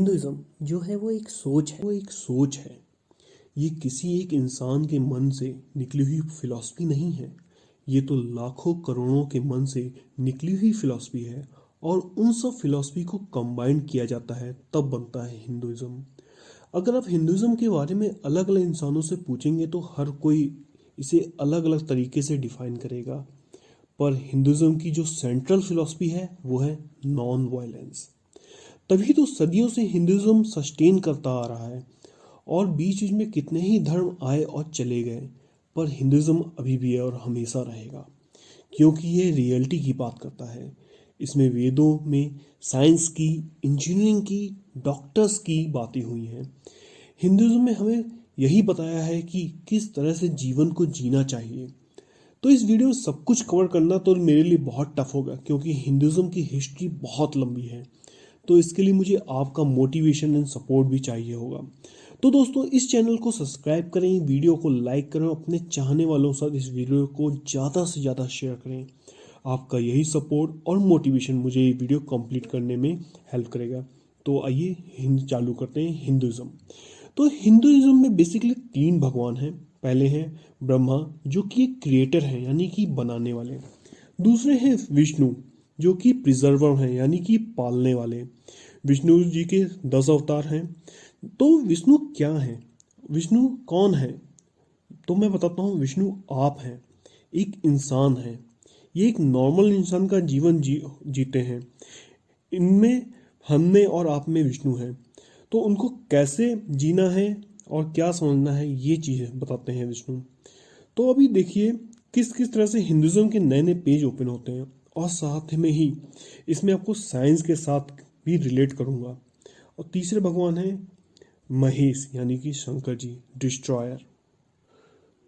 Hinduism जो है वो एक सोच है। ये किसी एक इंसान के मन से निकली हुई फिलॉसफी नहीं है। ये तो लाखों करोड़ों के मन से निकली हुई फिलॉसफी है। और उन सब फिलॉसफी को कंबाइन किया जाता है तब बनता है हिंदुइज्म। अगर आप हिंदुइज्म के बारे में अलग अलग इंसानों से पूछेंगे तो हर कोई इसे अलग अलग तरीके से डिफाइन करेगा। पर हिंदुइज्म की जो सेंट्रल फिलॉसफी है वो है नॉन वायलेंस। तभी तो सदियों से हिंदुइज्म सस्टेन करता आ रहा है। और बीच बीच में कितने ही धर्म आए और चले गए, पर हिंदुइज्म अभी भी है और हमेशा रहेगा। क्योंकि ये रियलिटी की बात करता है। इसमें वेदों में साइंस की, इंजीनियरिंग की, डॉक्टर्स की बातें हुई हैं। हिंदुइज्म में हमें यही बताया है कि किस तरह से जीवन को जीना चाहिए। तो इस वीडियो में सब कुछ कवर करना तो मेरे लिए बहुत टफ होगा, क्योंकि हिंदुइज्म की हिस्ट्री बहुत लंबी है। तो इसके लिए मुझे आपका मोटिवेशन एंड सपोर्ट भी चाहिए होगा। तो दोस्तों, इस चैनल को सब्सक्राइब करें, वीडियो को लाइक करें, अपने चाहने वालों के साथ इस वीडियो को ज़्यादा से ज़्यादा शेयर करें। आपका यही सपोर्ट और मोटिवेशन मुझे ये वीडियो कंप्लीट करने में हेल्प करेगा। तो आइए हिंद चालू करते हैं हिंदुइज्म। तो हिंदुइज्म में बेसिकली 3 भगवान हैं। पहले हैं ब्रह्मा, जो कि एक क्रिएटर हैं, यानी कि बनाने वाले। दूसरे हैं विष्णु, जो कि प्रिजर्वर हैं, यानी कि पालने वाले। विष्णु जी के 10 अवतार हैं। तो विष्णु क्या है, विष्णु कौन है? तो मैं बताता हूँ। विष्णु आप हैं, एक इंसान है। ये एक नॉर्मल इंसान का जीवन जीते हैं। इनमें, हम में और आप में विष्णु है। तो उनको कैसे जीना है और क्या समझना है, ये चीज़ें बताते हैं विष्णु। तो अभी देखिए किस किस तरह से हिंदुज्म के नए नए पेज ओपन होते हैं। और साथ में ही इसमें आपको साइंस के साथ भी रिलेट करूंगा। और तीसरे भगवान हैं महेश, यानी कि शंकर जी, डिस्ट्रॉयर।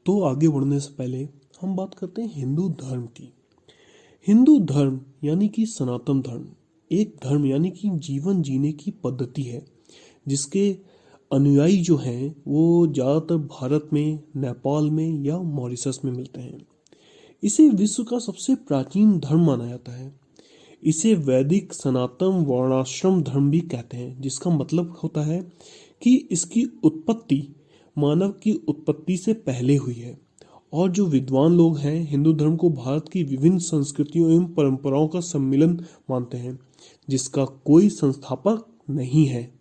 तो आगे बढ़ने से पहले हम बात करते हैं हिंदू धर्म की। हिंदू धर्म यानी कि सनातन धर्म एक धर्म यानी कि जीवन जीने की पद्धति है, जिसके अनुयायी जो हैं वो ज़्यादातर भारत में, नेपाल में या मॉरिशस में मिलते हैं। इसे विश्व का सबसे प्राचीन धर्म माना जाता है। इसे वैदिक सनातन वर्णाश्रम धर्म भी कहते हैं, जिसका मतलब होता है कि इसकी उत्पत्ति मानव की उत्पत्ति से पहले हुई है। और जो विद्वान लोग हैं हिंदू धर्म को भारत की विभिन्न संस्कृतियों एवं परंपराओं का सम्मिलन मानते हैं, जिसका कोई संस्थापक नहीं है।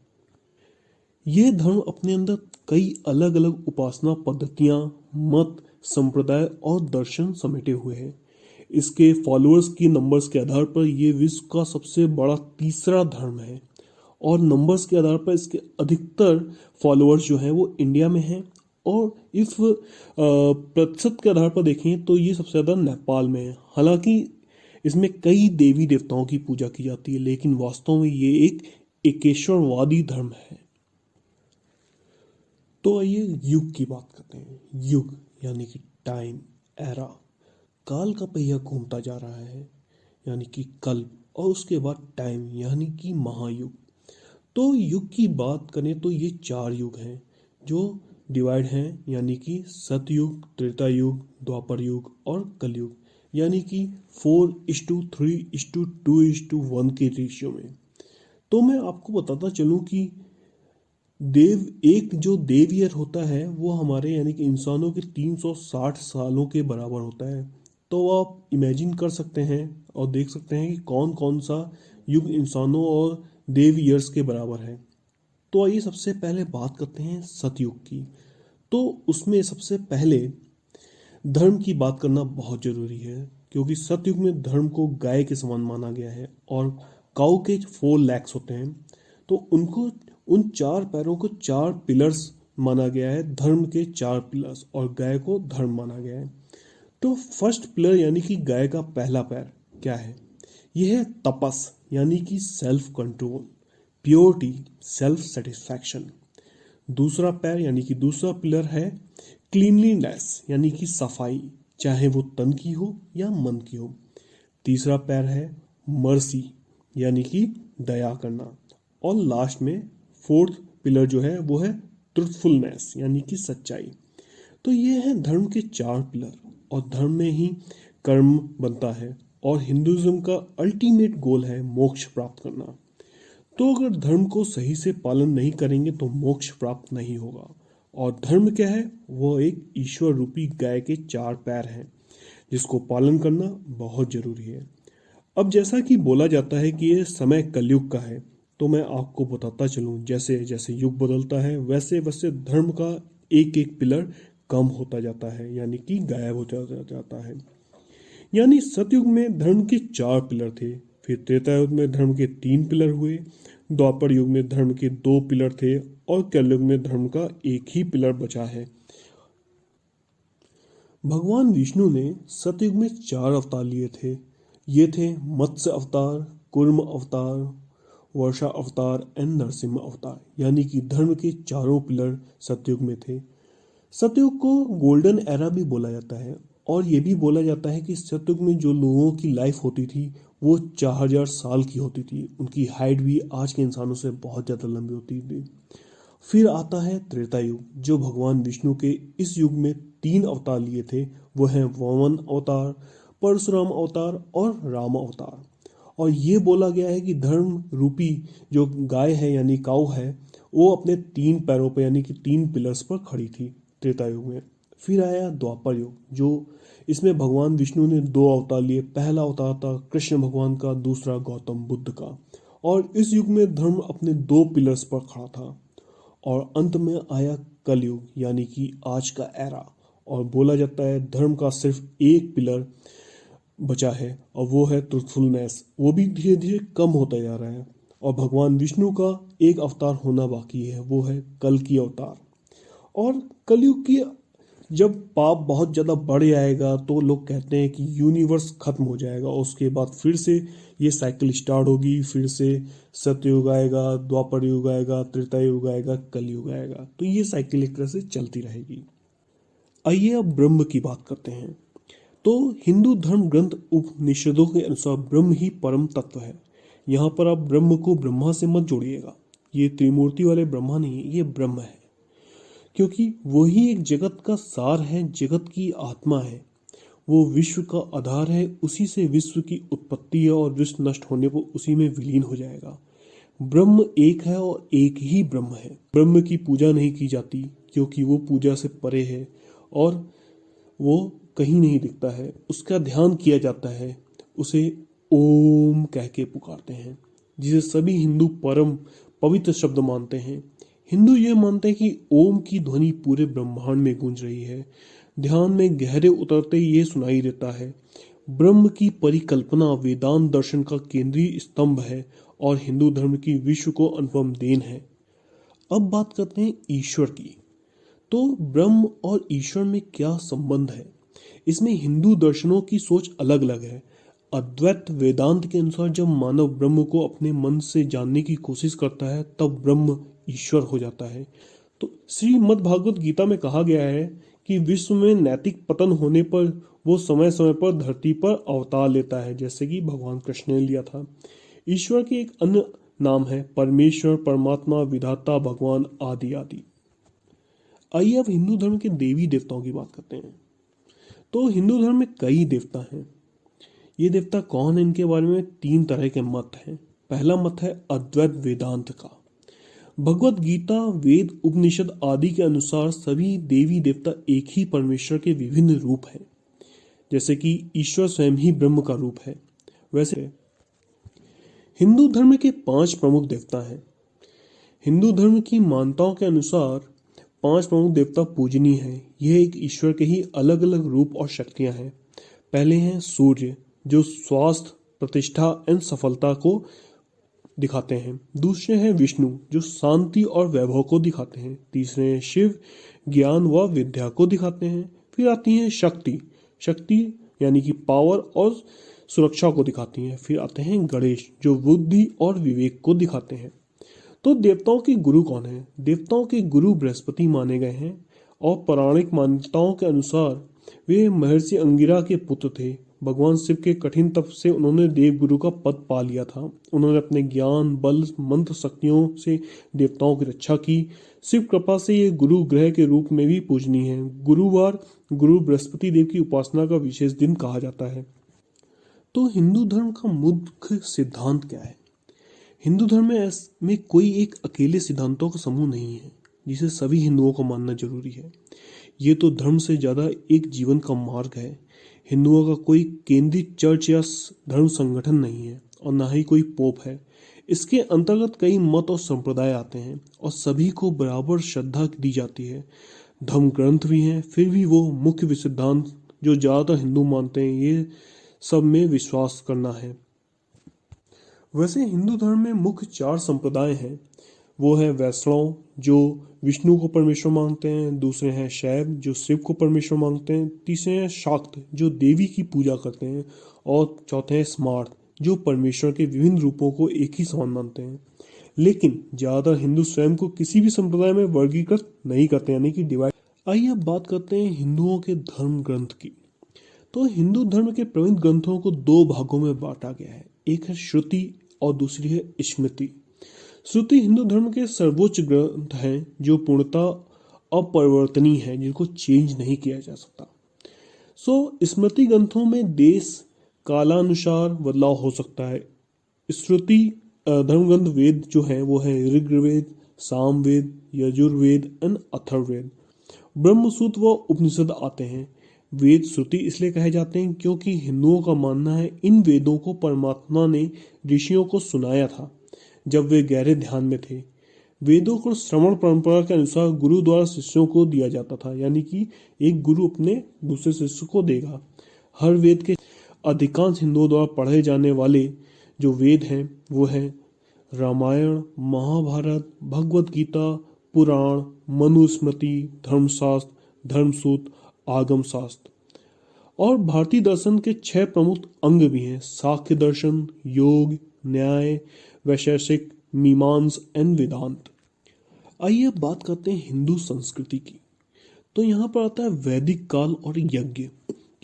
यह धर्म अपने अंदर कई अलग अलग उपासना पद्धतियां, मत, संप्रदाय और दर्शन समेटे हुए हैं। इसके फॉलोअर्स की नंबर्स के आधार पर यह विश्व का सबसे बड़ा तीसरा धर्म है। और नंबर्स के आधार पर इसके अधिकतर फॉलोअर्स जो हैं वो इंडिया में हैं। और इफ प्रतिशत के आधार पर देखें तो ये सबसे ज़्यादा नेपाल में है। हालांकि इसमें कई देवी देवताओं की पूजा की जाती है, लेकिन वास्तव में ये एक एकेश्वरवादी धर्म है। तो आइए युग की बात करते हैं। युग यानी कि टाइम, एरा। काल का पहिया घूमता जा रहा है, यानी कि कल्प। और उसके बाद टाइम यानी कि महायुग। तो युग की बात करें तो ये 4 युग हैं जो डिवाइड हैं, यानी कि सतयुग, त्रेता युग, द्वापर युग और कलयुग, यानी कि 4:3:2:1 के रेशियो में। तो मैं आपको बताता चलूं कि जो देव ईयर होता है वो हमारे यानी कि इंसानों के 360 सालों के बराबर होता है। तो आप इमेजिन कर सकते हैं और देख सकते हैं कि कौन कौन सा युग इंसानों और देव ईयर्स के बराबर है। तो आइए सबसे पहले बात करते हैं सतयुग की। तो उसमें सबसे पहले धर्म की बात करना बहुत जरूरी है, क्योंकि सतयुग में धर्म को गाय के समान माना गया है। और काऊ के 4 लैक्स होते हैं। तो उनको, उन 4 पैरों को 4 पिलर्स माना गया है, धर्म के 4 पिलर्स, और गाय को धर्म माना गया है। तो फर्स्ट पिलर यानी कि गाय का पहला पैर क्या है? यह है तपस, यानी कि self control, purity, self satisfaction. दूसरा पैर यानी कि दूसरा पिलर है क्लीनलीनेस, यानी कि सफाई, चाहे वो तन की हो या मन की हो। तीसरा पैर है मर्सी, यानी कि दया करना। और लास्ट में 4th पिलर जो है वो है ट्रुथफुलनेस, यानी कि सच्चाई। तो ये है धर्म के 4 पिलर। और धर्म में ही कर्म बनता है। और हिंदुइज्म का अल्टीमेट गोल है मोक्ष प्राप्त करना। तो अगर धर्म को सही से पालन नहीं करेंगे तो मोक्ष प्राप्त नहीं होगा। और धर्म क्या है? वो एक ईश्वर रूपी गाय के 4 पैर हैं, जिसको पालन करना बहुत जरूरी है। अब जैसा कि बोला जाता है कि ये समय कलयुग का है, तो मैं आपको बताता चलूं, जैसे जैसे युग बदलता है वैसे वैसे धर्म का एक एक पिलर कम होता जाता है, यानी कि गायब हो जाता है। यानी सतयुग में धर्म के 4 पिलर थे, फिर त्रेता युग में धर्म के 3 पिलर हुए, द्वापर युग में धर्म के 2 पिलर थे और कलयुग में धर्म का एक ही पिलर बचा है। भगवान विष्णु ने सतयुग में 4 अवतार लिए थे। ये थे मत्स्य अवतार, कूर्म अवतार, वर्षा अवतार एंड नरसिम्हा अवतार। यानी कि धर्म के चारों पिलर सतयुग में थे। सतयुग को गोल्डन एरा भी बोला जाता है और ये भी बोला जाता है कि सतयुग में जो लोगों की लाइफ होती थी वो 4000 साल की होती थी। उनकी हाइट भी आज के इंसानों से बहुत ज़्यादा लंबी होती थी। फिर आता है त्रेता युग, जो भगवान विष्णु के इस युग में 3 अवतार लिए थे। वो हैं वामन अवतार, परशुराम अवतार और राम अवतार। और ये बोला गया है कि धर्म रूपी जो गाय है यानी काऊ है, वो अपने 3 पैरों पर यानी कि 3 पिलर्स पर खड़ी थी त्रेता युग में। फिर आया द्वापर युग, जो इसमें भगवान विष्णु ने 2 अवतार लिए। पहला अवतार था कृष्ण भगवान का, दूसरा गौतम बुद्ध का। और इस युग में धर्म अपने 2 पिलर्स पर खड़ा था। और अंत में आया कलयुग, यानी कि आज का एरा। और बोला जाता है धर्म का सिर्फ एक पिलर बचा है और वो है ट्रुथफुलनेस। वो भी धीरे धीरे कम होता जा रहा है। और भगवान विष्णु का एक अवतार होना बाकी है, वो है कल की अवतार। और कलयुग की जब पाप बहुत ज़्यादा बढ़ जाएगा तो लोग कहते हैं कि यूनिवर्स खत्म हो जाएगा। और उसके बाद फिर से ये साइकिल स्टार्ट होगी, फिर से सतयुग आएगा, द्वापर युग आएगा, त्रेता युग आएगा, कलयुग आएगा। तो ये साइकिल एक तरह से चलती रहेगी। आइए अब ब्रह्म की बात करते हैं। तो हिंदू धर्म ग्रंथ उपनिषदों के अनुसार ब्रह्म ही परम तत्व है। यहाँ पर आप ब्रह्म को ब्रह्मा से मत जोड़िएगा। ये त्रिमूर्ति वाले ब्रह्मा नहीं है, ये ब्रह्म है, क्योंकि वही एक जगत का सार है, जगत की आत्मा है। वो विश्व का आधार है, उसी से विश्व की उत्पत्ति है और विश्व नष्ट होने पर उसी में विलीन हो जाएगा। ब्रह्म एक है और एक ही ब्रह्म है। ब्रह्म की पूजा नहीं की जाती क्योंकि वो पूजा से परे है और वो कहीं नहीं दिखता है। उसका ध्यान किया जाता है, उसे ओम कह के पुकारते हैं, जिसे सभी हिंदू परम पवित्र शब्द मानते हैं। हिंदू ये मानते हैं कि ओम की ध्वनि पूरे ब्रह्मांड में गूंज रही है। ध्यान में गहरे उतरते ये सुनाई देता है। ब्रह्म की परिकल्पना वेदांत दर्शन का केंद्रीय स्तंभ है और हिंदू धर्म की विश्व को अनुपम देन है। अब बात करते हैं ईश्वर की। तो ब्रह्म और ईश्वर में क्या संबंध है? इसमें हिंदू दर्शनों की सोच अलग अलग है। अद्वैत वेदांत के अनुसार जब मानव ब्रह्म को अपने मन से जानने की कोशिश करता है तब ब्रह्म ईश्वर हो जाता है। तो श्रीमद् भागवत गीता में कहा गया है कि विश्व में नैतिक पतन होने पर वो समय समय पर धरती पर अवतार लेता है, जैसे कि भगवान कृष्ण ने लिया था। ईश्वर के एक अन्य नाम है परमेश्वर, परमात्मा, विधाता, भगवान आदि आदि। आइए अब हिंदू धर्म के देवी देवताओं की बात करते हैं। तो हिंदू धर्म में कई देवता हैं। ये देवता कौन है, इनके बारे में 3 तरह के मत हैं। पहला मत है अद्वैत वेदांत का। भगवत गीता, वेद, उपनिषद आदि के अनुसार सभी देवी देवता एक ही परमेश्वर के विभिन्न रूप हैं, जैसे कि ईश्वर स्वयं ही ब्रह्म का रूप है। वैसे हिंदू धर्म के 5 प्रमुख देवता हैं। हिंदू धर्म की मान्यताओं के अनुसार 5 प्रमुख देवता पूजनीय हैं। यह एक ईश्वर के ही अलग अलग रूप और शक्तियां हैं। पहले हैं सूर्य, जो स्वास्थ्य, प्रतिष्ठा एवं सफलता को दिखाते हैं। दूसरे हैं विष्णु, जो शांति और वैभव को दिखाते हैं। तीसरे हैं शिव, ज्ञान व विद्या को दिखाते हैं। फिर आती है शक्ति, शक्ति यानी कि पावर और सुरक्षा को दिखाती हैं। फिर आते हैं गणेश, जो बुद्धि और विवेक को दिखाते हैं। तो देवताओं के गुरु कौन है? देवताओं के गुरु बृहस्पति माने गए हैं और पौराणिक मान्यताओं के अनुसार वे महर्षि अंगिरा के पुत्र थे। भगवान शिव के कठिन तप से उन्होंने देवगुरु का पद पा लिया था। उन्होंने अपने ज्ञान, बल, मंत्र शक्तियों से देवताओं की रक्षा की। शिव कृपा से ये गुरु ग्रह के रूप में भी पूजनीय है। गुरुवार गुरु बृहस्पति देव की उपासना का विशेष दिन कहा जाता है। तो हिंदू धर्म का मुख्य सिद्धांत क्या है? हिंदू धर्म में कोई एक अकेले सिद्धांतों का समूह नहीं है जिसे सभी हिंदुओं को मानना जरूरी है। ये तो धर्म से ज्यादा एक जीवन का मार्ग है। हिंदुओं का कोई केंद्रित चर्च या धर्म संगठन नहीं है और ना ही कोई पोप है। इसके अंतर्गत कई मत और संप्रदाय आते हैं और सभी को बराबर श्रद्धा दी जाती है। धर्म ग्रंथ भी हैं, फिर भी वो मुख्य सिद्धांत जो ज्यादातर हिंदू मानते हैं ये सब में विश्वास करना है। वैसे हिंदू धर्म में मुख्य 4 संप्रदाय हैं। वो है वैष्णव जो विष्णु को परमेश्वर मानते हैं, दूसरे हैं शैव जो शिव को परमेश्वर मानते हैं, तीसरे हैं शाक्त जो देवी की पूजा करते हैं और चौथे हैं स्मार्त जो परमेश्वर के विभिन्न रूपों को एक ही समान मानते हैं। लेकिन ज्यादातर हिंदू स्वयं को किसी भी संप्रदाय में वर्गीकृत नहीं करते, यानी कि डिवाइड। आइए अब बात करते हैं हिंदुओं के धर्म ग्रंथ की। तो हिंदू धर्म के प्रमुख ग्रंथों को 2 भागों में बांटा गया है, एक है श्रुति और दूसरी है स्मृति। श्रुति हिंदू धर्म के सर्वोच्च ग्रंथ हैं जो पूर्णतः अपरिवर्तनीय है, जिनको चेंज नहीं किया जा सकता। स्मृति ग्रंथों में देश कालानुसार बदलाव हो सकता है। श्रुति धर्म ग्रंथ वेद जो है वो है ऋग्वेद, सामवेद, यजुर्वेद एंड अथर्ववेद। ब्रह्मसूत्र व उपनिषद आते हैं। वेद श्रुति इसलिए कहे जाते हैं क्योंकि हिंदुओं का मानना है इन वेदों को परमात्मा ने ऋषियों को सुनाया था जब वे गहरे ध्यान में थे। वेदों को श्रवण परंपरा के अनुसार गुरु द्वारा शिष्यों को दिया जाता था, यानी कि एक गुरु अपने दूसरे शिष्य को देगा। हर वेद के अधिकांश हिंदुओं द्वारा पढ़े जाने वाले जो वेद हैं वो हैं रामायण, महाभारत, भगवत गीता, पुराण, मनुस्मृति, धर्मशास्त्र, धर्मसूत्र, आगम शास्त्र। और भारतीय दर्शन के 6 प्रमुख अंग भी हैं, सांख्य दर्शन, योग, न्याय, वैशेषिक, मीमांस एंड वेदांत। आइए अब बात करते हैं हिंदू संस्कृति की। तो यहाँ पर आता है वैदिक काल और यज्ञ,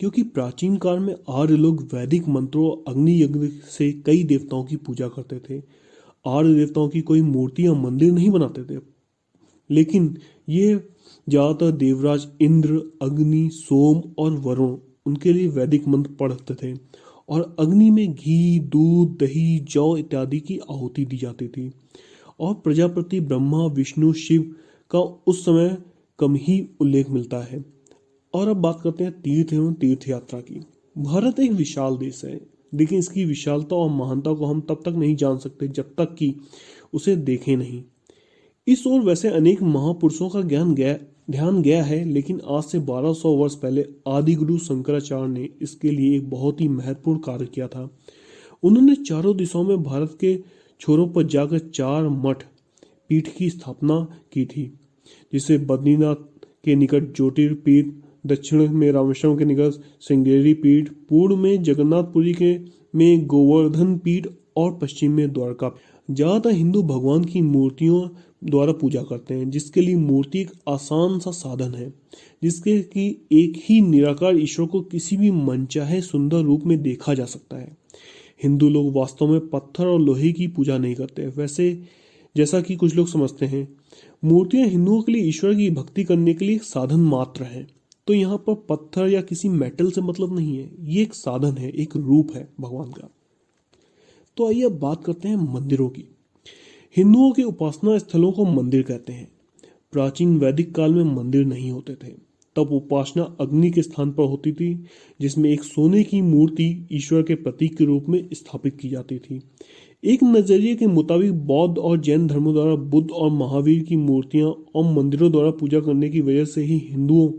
क्योंकि प्राचीन काल में आर्य लोग वैदिक मंत्रों और अग्नि यज्ञ से कई देवताओं की पूजा करते थे। आर्य देवताओं की कोई मूर्ति या मंदिर नहीं बनाते थे, लेकिन ये ज्यादातर देवराज इंद्र, अग्नि, सोम और वरुण उनके लिए वैदिक मंत्र पढ़ते थे और अग्नि में घी, दूध, दही, जौ इत्यादि की आहुति दी जाती थी। और प्रजापति ब्रह्मा, विष्णु, शिव का उस समय कम ही उल्लेख मिलता है। और अब बात करते हैं तीर्थ एवं तीर्थ यात्रा की। भारत एक विशाल देश है, लेकिन इसकी विशालता और महानता को हम तब तक नहीं जान सकते जब तक कि उसे देखें नहीं। इस ओर वैसे अनेक महापुरुषों का ध्यान गया है, लेकिन आज से 1200 वर्ष पहले आदि गुरु शंकराचार्य ने इसके लिए एक बहुत ही महत्वपूर्ण कार्य किया था। उन्होंने चारों दिशाओं में भारत के छोरों पर जाकर 4 मठ पीठ की स्थापना की थी, जिसे बद्रीनाथ के निकट ज्योतिर्पीठ, दक्षिण में रामेश्वरम के निकट श्रृंगेरी पीठ, पूर्व में जगन्नाथपुरी में गोवर्धन पीठ और पश्चिम में द्वारका। ज्यादातर हिंदू भगवान की मूर्तियों द्वारा पूजा करते हैं, जिसके लिए मूर्ति एक आसान सा साधन है, जिसके कि एक ही निराकार ईश्वर को किसी भी मनचाहे सुंदर रूप में देखा जा सकता है। हिंदू लोग वास्तव में पत्थर और लोहे की पूजा नहीं करते, वैसे जैसा कि कुछ लोग समझते हैं। मूर्तियां हिंदुओं के लिए ईश्वर की भक्ति करने के लिए एक साधन मात्र है। तो यहाँ पर पत्थर या किसी मेटल से मतलब नहीं है, ये एक साधन है, एक रूप है भगवान का। तो आइए अब बात करते हैं मंदिरों की। हिंदुओं के उपासना स्थलों को मंदिर कहते हैं। प्राचीन वैदिक काल में मंदिर नहीं होते थे, तब उपासना अग्नि के स्थान पर होती थी, जिसमें एक सोने की मूर्ति ईश्वर के प्रतीक के रूप में स्थापित की जाती थी। एक नजरिए के मुताबिक बौद्ध और जैन धर्मों द्वारा बुद्ध और महावीर की मूर्तियां और मंदिरों द्वारा पूजा करने की वजह से ही हिंदुओं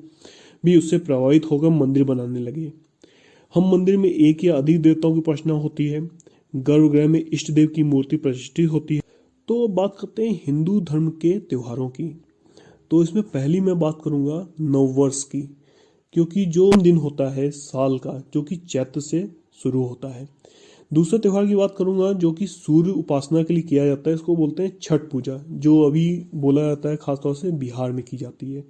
भी उससे प्रभावित होकर मंदिर बनाने लगे। हम मंदिर में एक या अधिक देवताओं की उपासना होती है। गर्भगृह में इष्ट देव की मूर्ति प्रतिष्ठित होती है। तो बात करते हैं हिंदू धर्म के त्योहारों की। तो इसमें पहली मैं बात करूंगा नववर्ष की, क्योंकि जो दिन होता है साल का, जो कि चैत्र से शुरू होता है। दूसरे त्योहार की बात करूंगा जो कि सूर्य उपासना के लिए किया जाता है, इसको बोलते हैं छठ पूजा, जो अभी बोला जाता है खासतौर से बिहार में की जाती है।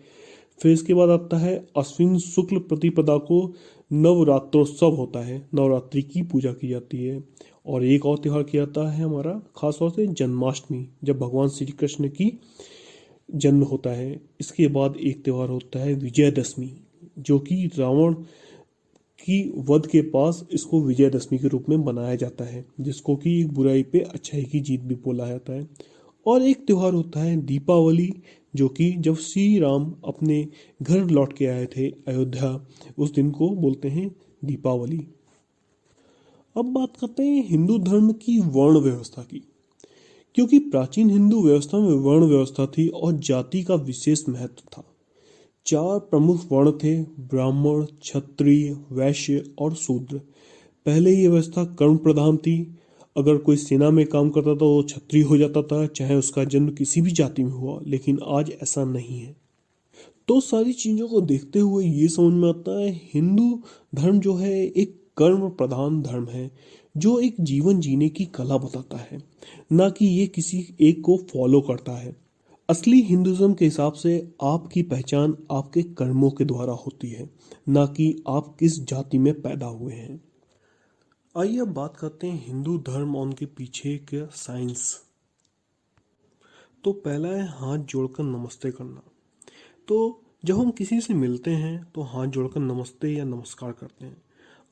फिर इसके बाद आता है अश्विन शुक्ल प्रतिपदा को नवरात्रोत्सव होता है, नवरात्रि की पूजा की जाती है। और एक और त्योहार किया जाता है हमारा खासतौर से जन्माष्टमी, जब भगवान श्री कृष्ण की जन्म होता है। इसके बाद एक त्योहार होता है विजयदशमी, जो कि रावण की वध के पास इसको विजयदशमी के रूप में बनाया जाता है, जिसको कि बुराई पे अच्छाई की जीत भी बोला जाता है। और एक त्योहार होता है दीपावली, जो कि जब श्री राम अपने घर लौट के आए थे अयोध्या, उस दिन को बोलते हैं दीपावली। अब बात करते हैं हिंदू धर्म की वर्ण व्यवस्था की। क्योंकि प्राचीन हिंदू व्यवस्था में वर्ण व्यवस्था थी और जाति का विशेष महत्व था। 4 प्रमुख वर्ण थे, ब्राह्मण, क्षत्रिय, वैश्य और शूद्र। पहले ये व्यवस्था कर्म प्रधान थी। अगर कोई सेना में काम करता था तो वो क्षत्रिय हो जाता था, चाहे उसका जन्म किसी भी जाति में हुआ। लेकिन आज ऐसा नहीं है। तो सारी चीजों को देखते हुए ये समझ में आता है, हिंदू धर्म जो है एक कर्म प्रधान धर्म है, जो एक जीवन जीने की कला बताता है, ना कि ये किसी एक को फॉलो करता है। असली हिंदुज्म के हिसाब से आपकी पहचान आपके कर्मों के द्वारा होती है, ना कि आप किस जाति में पैदा हुए हैं। आइए अब बात करते हैं हिंदू धर्म और उनके पीछे का साइंस। तो पहला है हाथ जोड़कर नमस्ते करना। तो जब हम किसी से मिलते हैं तो हाथ जोड़कर नमस्ते या नमस्कार करते हैं।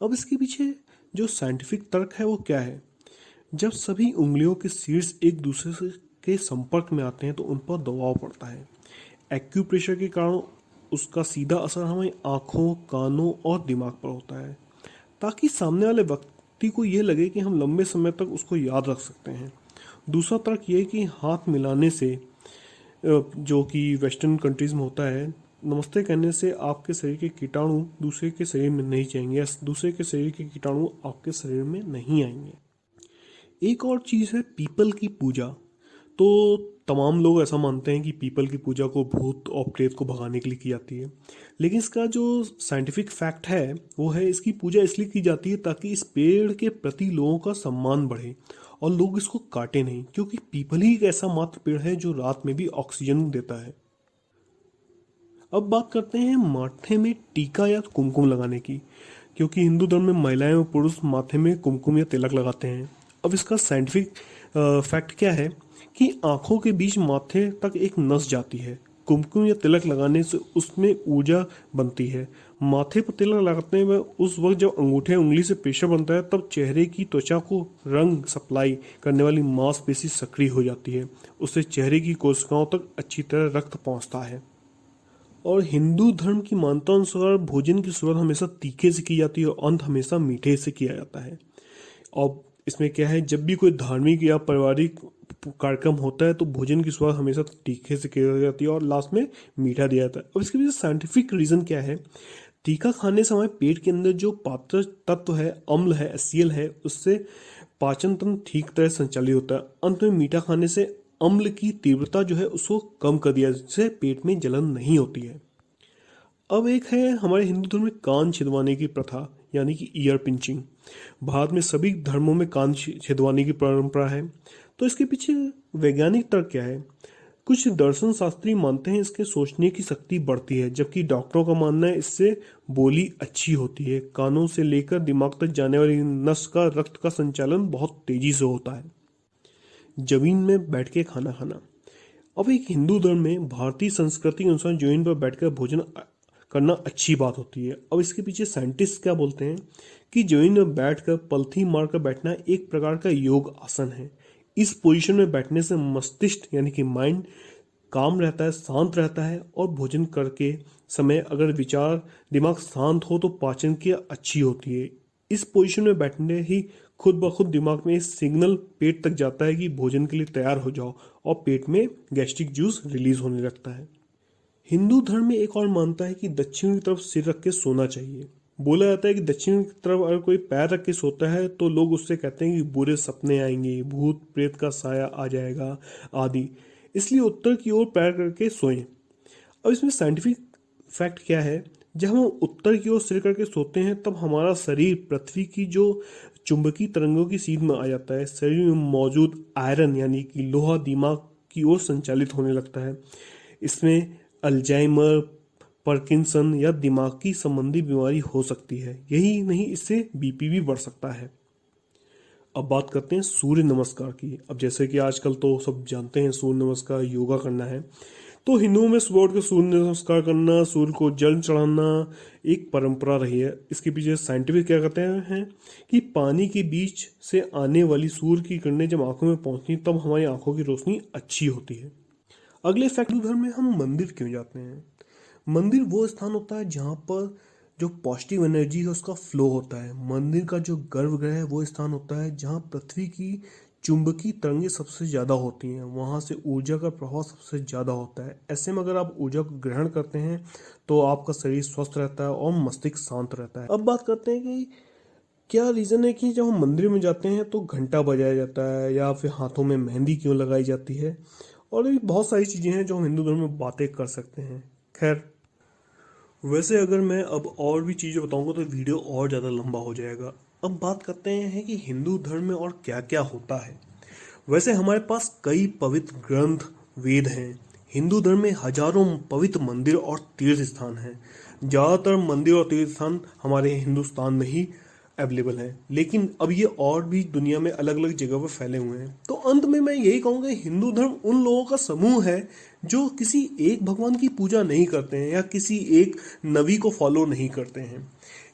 अब इसके पीछे जो साइंटिफिक तर्क है वो क्या है? जब सभी उंगलियों के शीर्ष एक दूसरे से के संपर्क में आते हैं तो उन पर दबाव पड़ता है। एक्यूप्रेशर के कारण उसका सीधा असर हमारी आँखों, कानों और दिमाग पर होता है, ताकि सामने वाले व्यक्ति को ये लगे कि हम लंबे समय तक उसको याद रख सकते हैं। दूसरा तर्क ये है कि हाथ मिलाने से, जो कि वेस्टर्न कंट्रीज में होता है, नमस्ते कहने से आपके शरीर के कीटाणु दूसरे के शरीर में नहीं जाएंगे या दूसरे के शरीर के कीटाणु आपके शरीर में नहीं आएंगे। एक और चीज़ है पीपल की पूजा। तो तमाम लोग ऐसा मानते हैं कि पीपल की पूजा को भूत और प्रेत को भगाने के लिए की जाती है। लेकिन इसका जो साइंटिफिक फैक्ट है वो है, इसकी पूजा इसलिए की जाती है ताकि इस पेड़ के प्रति लोगों का सम्मान बढ़े और लोग इसको काटे नहीं, क्योंकि पीपल ही एक ऐसा मात्र पेड़ है जो रात में भी ऑक्सीजन देता है। अब बात करते हैं माथे में टीका या कुमकुम लगाने की। क्योंकि हिंदू धर्म में महिलाएं और पुरुष माथे में कुमकुम या तिलक लगाते हैं। अब इसका साइंटिफिक फैक्ट क्या है कि आंखों के बीच माथे तक एक नस जाती है। कुमकुम या तिलक लगाने से उसमें ऊर्जा बनती है। माथे पर तिलक लगाते में उस वक्त जब अंगूठे उंगली से प्रेशर बनता है, तब चेहरे की त्वचा को रंग सप्लाई करने वाली मांसपेशी सक्रिय हो जाती है। उससे चेहरे की कोशिकाओं तक अच्छी तरह रक्त पहुंचता है। और हिंदू धर्म की मान्यता अनुसार भोजन की शुरुआत हमेशा तीखे से की जाती है और अंत हमेशा मीठे से किया जाता है। और इसमें क्या है, जब भी कोई धार्मिक या पारिवारिक कार्यक्रम होता है तो भोजन की शुरुआत हमेशा तीखे से की जाती है और लास्ट में मीठा दिया जाता है। अब इसके पीछे साइंटिफिक रीजन क्या है? तीखा खाने से हमारे पेट के अंदर जो पाचन तत्व है, अम्ल है, एचसीएल है, उससे पाचन तंत्र ठीक तरह संचालित होता है। अंत में मीठा खाने से अम्ल की तीव्रता जो है उसको कम कर दिया, जिससे पेट में जलन नहीं होती है। अब एक है हमारे हिंदू धर्म में कान छिदवाने की प्रथा, यानी कि ईयर पिंचिंग। भारत में सभी धर्मों में कान छिदवाने की परंपरा है। तो इसके पीछे वैज्ञानिक तर्क क्या है? कुछ दर्शन शास्त्री मानते हैं इसके सोचने की शक्ति बढ़ती है, जबकि डॉक्टरों का मानना है इससे बोली अच्छी होती है। कानों से लेकर दिमाग तक जाने वाली नस का रक्त का संचालन बहुत तेजी से होता है। जमीन में बैठ के खाना खाना। अब एक हिंदू धर्म में भारतीय संस्कृति के अनुसार जमीन पर बैठकर भोजन करना अच्छी बात होती है। अब इसके पीछे साइंटिस्ट क्या बोलते हैं कि जमीन में बैठकर पलथी मारकर बैठना एक प्रकार का योग आसन है। इस पोजीशन में बैठने से मस्तिष्क यानी कि माइंड काम रहता है, शांत रहता है, और भोजन करके समय अगर विचार दिमाग शांत हो तो पाचन क्रिया अच्छी होती है। इस पोजीशन में बैठने ही खुद ब खुद दिमाग में सिग्नल पेट तक जाता है कि भोजन के लिए तैयार हो जाओ, और पेट में गैस्ट्रिक जूस रिलीज होने लगता है। हिंदू धर्म में एक और मानता है कि दक्षिण की तरफ सिर रख के सोना चाहिए। बोला जाता है कि दक्षिण की तरफ अगर कोई पैर रख के सोता है तो लोग उससे कहते हैं कि बुरे सपने आएंगे, भूत प्रेत का साया आ जाएगा आदि, इसलिए उत्तर की ओर पैर करके सोएं। अब इसमें साइंटिफिक फैक्ट क्या है? जब हम उत्तर की ओर सिर करके सोते हैं तब हमारा शरीर पृथ्वी की जो चुंबकीय तरंगों की सीध में आ जाता है। शरीर में मौजूद आयरन यानी कि लोहा दिमाग की ओर संचालित होने लगता है। इसमें अल्जाइमर, पार्किंसन या दिमाग की संबंधी बीमारी हो सकती है। यही नहीं, इससे बीपी भी बढ़ सकता है। अब बात करते हैं सूर्य नमस्कार की। अब जैसे कि आजकल तो सब जानते हैं सूर्य नमस्कार योगा करना है, तो हिंदुओं में सुबह उठ के सूर्य नमस्कार करना, सूर्य को जल चढ़ाना एक परंपरा रही है। इसके पीछे साइंटिफिक क्या कहते हैं कि पानी के बीच से आने वाली सूर्य की किरणें जब आंखों में पहुंचती तब हमारी आंखों की रोशनी अच्छी होती है। अगले फैक्ट, हिंदू धर्म में हम मंदिर क्यों जाते हैं? मंदिर वो स्थान होता है जहाँ पर जो पॉजिटिव एनर्जी है उसका फ्लो होता है। मंदिर का जो गर्भगृह है वो स्थान होता है जहाँ पृथ्वी की चुंबकीय तरंगें सबसे ज़्यादा होती हैं, वहाँ से ऊर्जा का प्रभाव सबसे ज़्यादा होता है। ऐसे में अगर आप ऊर्जा को ग्रहण करते हैं तो आपका शरीर स्वस्थ रहता है और मस्तिष्क शांत रहता है। अब बात करते हैं कि क्या रीज़न है कि जब हम मंदिर में जाते हैं तो घंटा बजाया जाता है या फिर हाथों में मेहंदी क्यों लगाई जाती है, और भी बहुत सारी चीज़ें हैं जो हम हिंदू धर्म में बातें कर सकते हैं। खैर, वैसे अगर मैं अब और भी चीज़ें बताऊंगा तो वीडियो और ज़्यादा लंबा हो जाएगा। अब बात करते हैं कि हिंदू धर्म में और क्या क्या होता है। वैसे हमारे पास कई पवित्र ग्रंथ, वेद हैं। हिंदू धर्म में हजारों पवित्र मंदिर और तीर्थ स्थान हैं। ज़्यादातर मंदिर और तीर्थ स्थान हमारे हिंदुस्तान में ही अवेलेबल हैं, लेकिन अब ये और भी दुनिया में अलग अलग जगह पर फैले हुए हैं। तो अंत में मैं यही कहूँगा, हिंदू धर्म उन लोगों का समूह है जो किसी एक भगवान की पूजा नहीं करते हैं या किसी एक नबी को फॉलो नहीं करते हैं।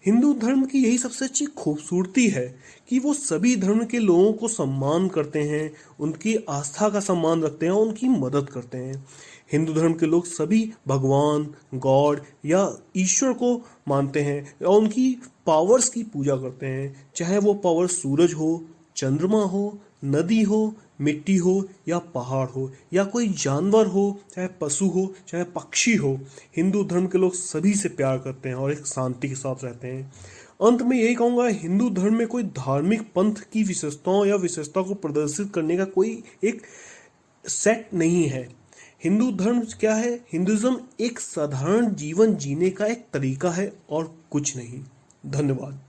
हिंदू धर्म की यही सबसे अच्छी खूबसूरती है कि वो सभी धर्म के लोगों को सम्मान करते हैं, उनकी आस्था का सम्मान रखते हैं और उनकी मदद करते हैं। हिंदू धर्म के लोग सभी भगवान, गॉड या ईश्वर को मानते हैं और उनकी पावर्स की पूजा करते हैं, चाहे वो पावर सूरज हो, चंद्रमा हो, नदी हो, मिट्टी हो या पहाड़ हो या कोई जानवर हो, चाहे पशु हो, चाहे पक्षी हो। हिंदू धर्म के लोग सभी से प्यार करते हैं और एक शांति के साथ रहते हैं। अंत में यही कहूँगा, हिंदू धर्म में कोई धार्मिक पंथ की विशेषताओं या विशेषता को प्रदर्शित करने का कोई एक सेट नहीं है। हिंदू धर्म क्या है? हिंदुज्म एक साधारण जीवन जीने का एक तरीका है और कुछ नहीं। धन्यवाद।